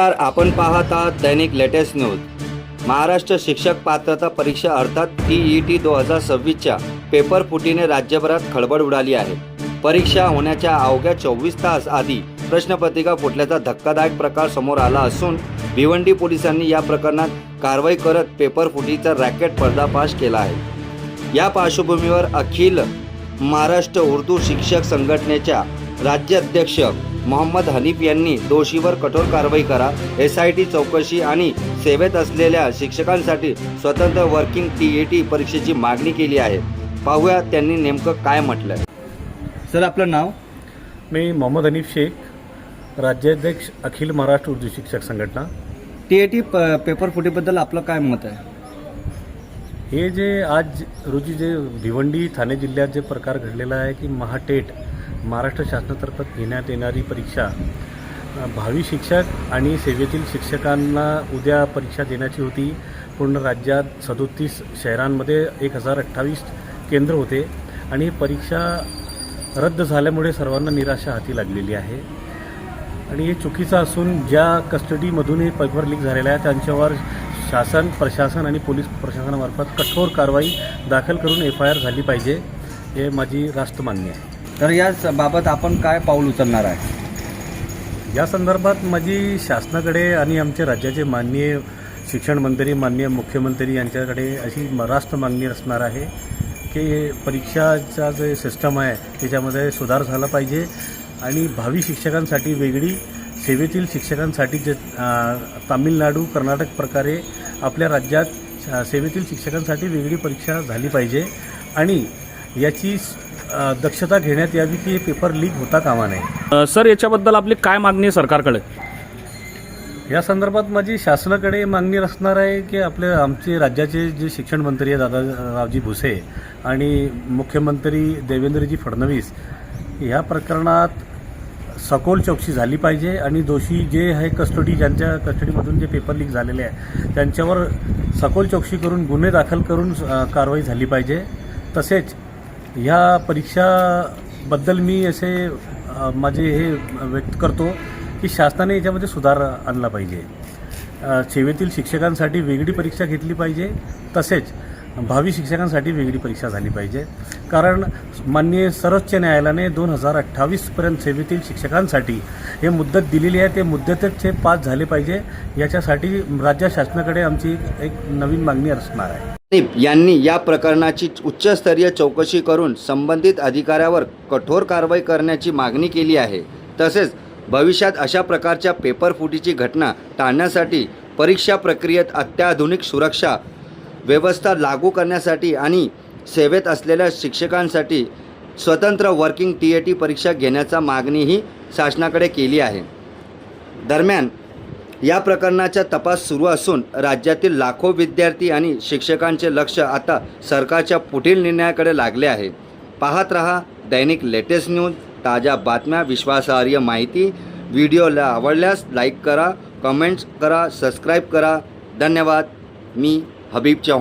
नमस्कार, आपण पाहत आहात दैनिक लेटेस्ट न्यूज। महाराष्ट्र शिक्षक पात्रता परीक्षा अर्थात TET 2026च्या पेपर फुटीने राज्यभरात खळबळ उडाली आहे। परीक्षा होण्याच्या अवघ्या 24 तास आधी प्रश्नपत्रिका फुटल्याचा धक्कादायक प्रकार समोर आला असून भिवंडी पोलिसांनी या प्रकरणात कारवाई करत पेपर फुटीचा रॅकेट पर्दाफाश केला आहे। या पार्श्वभूमीवर अखिल महाराष्ट्र उर्दू शिक्षक संघटनेच्या राज्याध्यक्ष मोहम्मद हनीफ यांनी दोषीवर कठोर कारवाई करा, SIT चौकशी आणि सेवेत असलेल्या शिक्षकांसाठी स्वतंत्र वर्किंग TET परीक्षेची मागणी केली आहे। पाहूया त्यांनी नेमकं काय म्हटलंय। सर, आपलं नाव? मी मोहम्मद हनीफ शेख, राज्याध्यक्ष अखिल महाराष्ट्र उर्दू शिक्षक संघटना। TET पेपर फुटीबद्दल आपलं काय मत आहे? हे जे आज रोजी जे भिवंडी ठाणे जिल्ह्यात जे प्रकार घडलेला आहे की महाटेट महाराष्ट्र शासनातर्फे घेण्यात येणारी परीक्षा भावी शिक्षक आणि सेवेतील शिक्षकांना उद्या परीक्षा देण्याची होती। पूर्ण राज्यात 37 शहरांमध्ये 1028 केंद्र होते आणि ही परीक्षा रद्द झाल्यामुळे सर्वांना निराशा हाती लागलेली आहे आणि हे चुकीचं असून ज्या कस्टडीमधून हे पेपर लीक झालेला आहे त्यांच्यावर शासन, प्रशासन आणि पोलीस प्रशासनामार्फत कठोर कारवाई दाखल करून FIR झाली पाहिजे, हे माझी रास्त मान्य आहे। तर या बाबत आपण काय पाऊल उचलणार आहे? या संदर्भात माझी शासनाकडे आणि आमच्या राज्याचे माननीय शिक्षण मंत्री, माननीय मुख्यमंत्री यांच्याकडे अशी रास्त मागणी असणार आहे की परीक्षाचा जे सिस्टम आहे त्याच्यामध्ये सुधार झाला पाहिजे आणि भावी शिक्षकांसाठी वेगळी, सेवेतील शिक्षकांसाठी जे तामिळनाडू, कर्नाटक प्रकारे आपल्या राज्यात सेवेतील शिक्षकांसाठी वेगळी परीक्षा झाली पाहिजे आणि याची दक्षता घेण्यात यावी की हे पेपर लीक होता कामा नये। सर, याच्याबद्दल आपली काय मागणी आहे सरकारकडे? या संदर्भात माझी शासनाकडे मागणी असणार आहे की आमचे राज्याचे जे शिक्षण मंत्री आहे दादारावजी भुसे आणि मुख्यमंत्री देवेंद्रजी फडणवीस या प्रकरणात सखोल चौकशी झाली पाहिजे आणि दोषी जे आहे ज्यांच्या कस्टडीमधून जे पेपर लीक झालेले आहे त्यांच्यावर सखोल चौकशी करून गुन्हे दाखल करून कारवाई झाली पाहिजे। तसेच ह्या परीक्षाबद्दल मी असे माझे हे व्यक्त करतो की शासनाने याच्यामध्ये सुधार आणला पाहिजे। सेवेतील शिक्षकांसाठी वेगळी परीक्षा घेतली पाहिजे, तसेच भावी शिक्षकांसाठी वेगळी परीक्षा झाली पाहिजे। कारण माननीय सर्वोच्च न्यायालयाने 2028 पर्यंत सेवेतील शिक्षकांसाठी हे मुदत दिलेली आहे, ते मुदतच हे पास झाले पाहिजे। याच्यासाठी राज्य शासनाकडे आमची एक नवीन मागणी असणार आहे। यांनी या प्रकरणाची उच्चस्तरीय चौकशी करून संबंधित अधिकाऱ्यावर कठोर कारवाई करण्याची मागणी केली आहे। तसेच भविष्यात अशा प्रकारच्या पेपर फुटीची घटना टाळण्यासाठी परीक्षा प्रक्रियेत अत्याधुनिक सुरक्षा व्यवस्था लागू करण्यासाठी आणि सेवेत असलेल्या शिक्षकांसाठी स्वतंत्र वर्किंग TET परीक्षा घेण्याचा मागणीही शासनाकडे केली आहे। दरम्यान या प्रकरणाचा तपास सुरू असून राज्यातील लाखो विद्यार्थी आणि शिक्षकांचे लक्ष आता सरकारच्या पुढील निर्णयाकडे लागले आहे। पाहत रहा दैनिक लेटेस्ट न्यूज, ताज्या बातम्या, विश्वासार्ह माहिती। व्हिडिओला आवडल्यास लाईक करा, कमेंट्स करा, सबस्क्राईब करा। धन्यवाद। मी हबीब चौहान।